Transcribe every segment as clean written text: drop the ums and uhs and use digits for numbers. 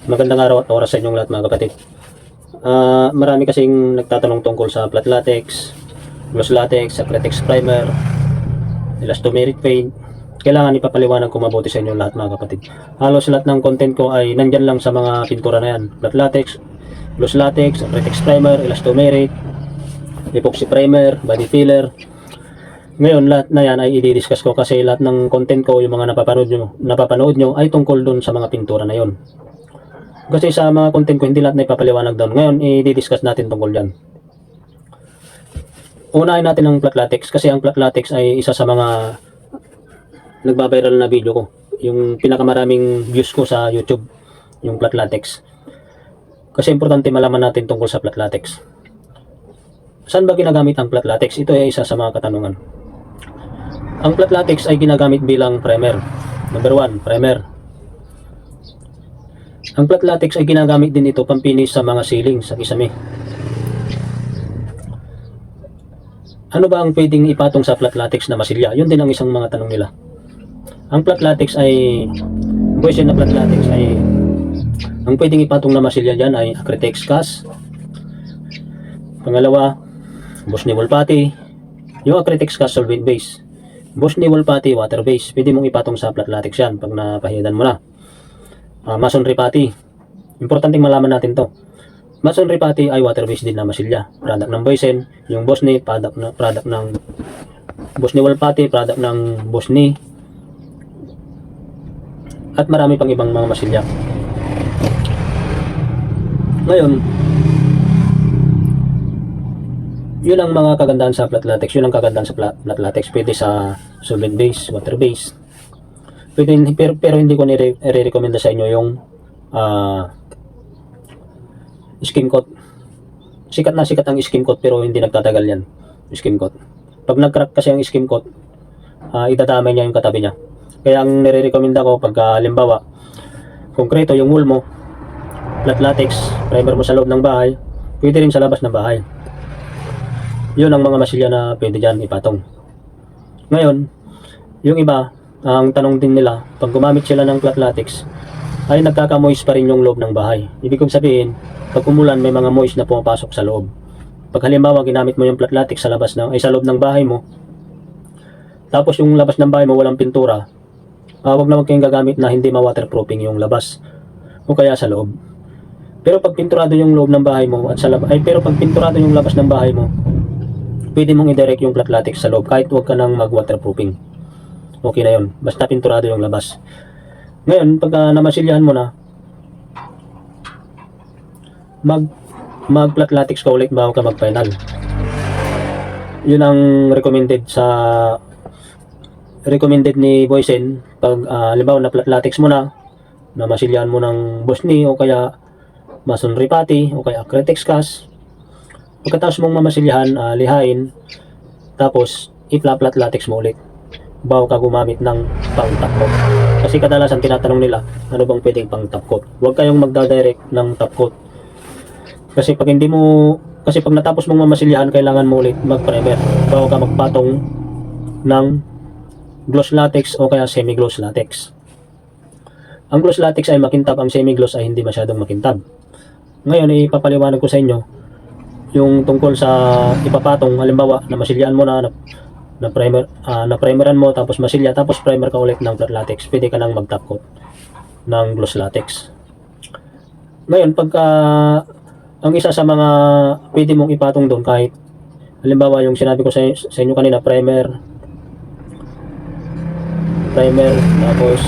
Magandang araw at oras sa inyong lahat mga kapatid. Marami kasing nagtatanong tungkol sa flat latex, gloss latex, acrylic primer, elastomeric paint. Kailangan ipapaliwanag ko mabuti sa inyong lahat mga kapatid. Halos lahat ng content ko ay nandyan lang sa mga pintura na yan. Flat latex, gloss latex, acrylic primer, elastomeric, epoxy primer, body filler. Ngayon lahat na yan ay i-discuss ko kasi lahat ng content ko, yung mga napapanood nyo ay tungkol dun sa mga pintura na yon. Kasi sa mga content ko, hindi lahat na ipapaliwanag doon. Ngayon, i-discuss natin tungkol dyan. Unahin natin ang flat latex kasi ang flat latex ay isa sa mga nagbabiral na video ko. Yung pinakamaraming views ko sa YouTube, yung flat latex. Kasi importante malaman natin tungkol sa flat latex. Saan ba ginagamit ang flat latex? Ito ay isa sa mga katanungan. Ang flat latex ay ginagamit bilang primer. Number 1, primer. Ang flat latex ay ginagamit din ito pampinis sa mga ceiling sa kisame. Ano ba ang pwedeng ipatong sa flat latex na masilya? Yun din ang isang mga tanong nila. Ang flat latex ay, question na flat latex ay, ang pwedeng ipatong na masilya dyan ay acrylic cast. Pangalawa, Bosnia Wool Putty. Yung acrylic cast solvent base. Bosnia Wool Putty water base. Pwede mong ipatong sa flat latex yan pag napahidan mo na. Masonry putty. Importanteng malaman natin to. Masonry putty ay water based din na masilya. Product ng Boysen. Yung Bosnia, product ng Bosnia Wool Putty, product ng Bosnia. At marami pang ibang mga masilya. Ngayon, yun ang mga kagandahan sa flat latex. Yun ang kagandahan sa flat latex. Pwede sa solvent base, water base. Pwede, pero hindi ko nire-recommenda sa inyo yung skim coat. Sikat na sikat ang skim coat pero hindi nagtatagal yan. Skim coat. Pag nag-crack kasi ang skim coat, idadamay niya yung katabi niya. Kaya ang nire-recommenda ko pag halimbawa, konkreto yung wool mo, flat latex, primer mo sa loob ng bahay, pwede rin sa labas ng bahay. Yun ang mga masilya na pwede dyan ipatong. Ngayon, yung iba, ang tanong din nila, pag gumamit sila ng flat latex, ay nagkakamoist pa rin yung loob ng bahay. Ibig kong sabihin, pag umulan may mga moist na pumapasok sa loob. Pag halimbawa ginamit mo yung flat latex sa sa loob ng bahay mo, tapos yung labas ng bahay mo walang pintura, wag na wag kayong gagamit na hindi ma-waterproofing yung labas o kaya sa loob. Pero pag pinturado yung loob ng bahay mo at sa labas, pero pag pinturado yung labas ng bahay mo, pwede mong i-direct yung flat latex sa loob kahit wag ka nang mag-waterproofing. Okay na yun. Basta pinturado yung labas. Ngayon, pag namasilyahan mo na, mag-flat latex ka ulit bago ka mag-final. Yun ang recommended ni Boysen. Pag halimbawa na flat latex mo na, namasilyahan mo ng Bosnia o kaya masonry putty o kaya acrylic cast. Pagkatapos mong mamasilyahan, lihain, tapos i-flat latex mo ulit bago ka gumamit ng pang top coat. Kasi kadalasan tinatanong nila, ano bang pwedeng pang top coat? Huwag kayong magda-direct ng top coat. Kasi pag natapos mong mamasilyahan, kailangan mo ulit mag-primer bago ka magpatong ng gloss latex o kaya semi-gloss latex. Ang gloss latex ay makintab, ang semi-gloss ay hindi masyadong makintab. Ngayon, ipapaliwanag ko sa inyo yung tungkol sa ipapatong. Halimbawa, namasilyahan mo na primeran mo, tapos masilya, tapos primer ka ulit ng flat latex, pwede ka nang mag-top coat ng gloss latex. Ngayon, pagka ang isa sa mga pwede mong ipatong doon, kahit halimbawa yung sinabi ko sa inyo kanina, primer, tapos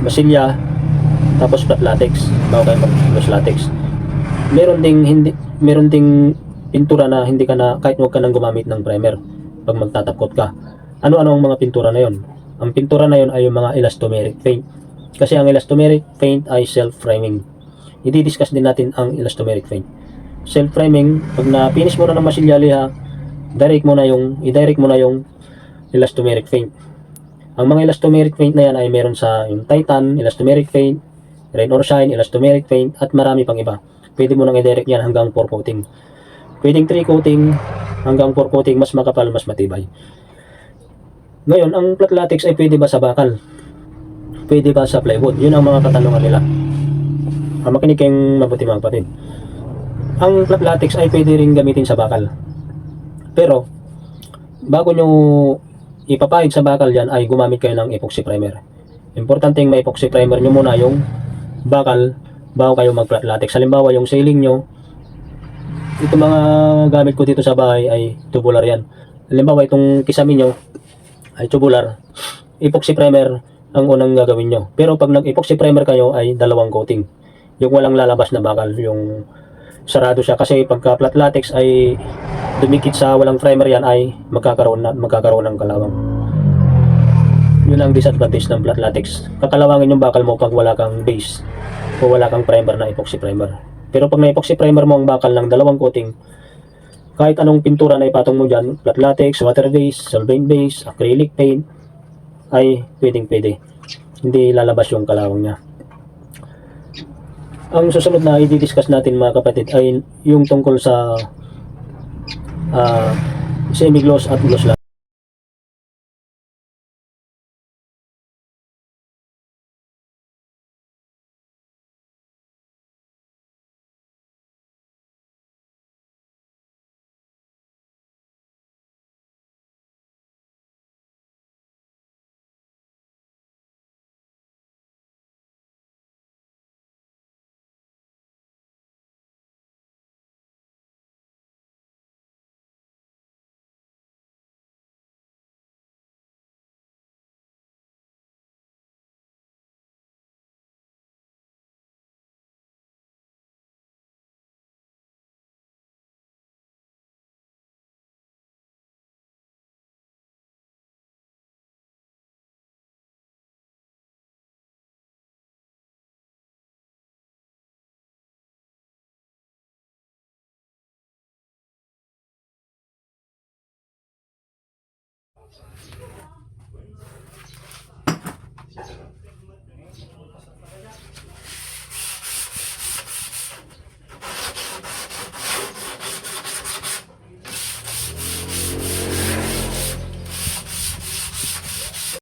masilya, tapos flat latex bago kayo mag-gloss latex. Meron ding pintura na hindi ka na, kahit huwag ka nang gumamit ng primer pag magtatapkot ka. Ano-ano ang mga pintura na yon? Ang pintura na yon ay yung mga elastomeric paint. Kasi ang elastomeric paint ay self-framing. I-discuss din natin ang elastomeric paint. Self-framing, pag na-finish mo na ng masilya liha, i-direct mo na yung elastomeric paint. Ang mga elastomeric paint na yan ay meron sa yung Titan, elastomeric paint, Rain or Shine, elastomeric paint, at marami pang iba. Pwede mo nang i-direct yan hanggang 4 coating. Pwedeng 3 coating hanggang 4 coating, mas makapal, mas matibay. Ngayon, ang flat latex ay pwede ba sa bakal? pwede ba sa plywood? Yun ang mga katanungan nila. Makinig kayong mabuti mga kapatid. Ang flat latex ay pwede rin gamitin sa bakal. Pero, bago nyo ipapahid sa bakal yan, ay gumamit kayo ng epoxy primer. Importante yung ma-epoxy primer nyo muna yung bakal bago kayo mag-flat latex. Halimbawa, yung ceiling nyo, ito mga gamit ko dito sa bahay ay tubular yan. Halimbawa, itong kisame nyo ay tubular. Epoxy primer ang unang gagawin nyo. Pero pag nag-epoxy primer kayo ay dalawang coating. Yung walang lalabas na bakal, yung sarado siya. Kasi pagka flat latex ay dumikit sa walang primer yan ay magkakaroon ng kalawang. Yun ang disadvantage ng flat latex. Kakalawangin yung bakal mo pag wala kang base o wala kang primer na epoxy primer. Pero pag na-epoxy primer mo ang bakal ng dalawang coating, kahit anong pintura na ipatong mo dyan, flat latex, water base, solvent base, acrylic paint, ay pwede. Hindi lalabas yung kalawang niya. Ang susunod na i-discuss natin mga kapatid ay yung tungkol sa semi-gloss at gloss lang.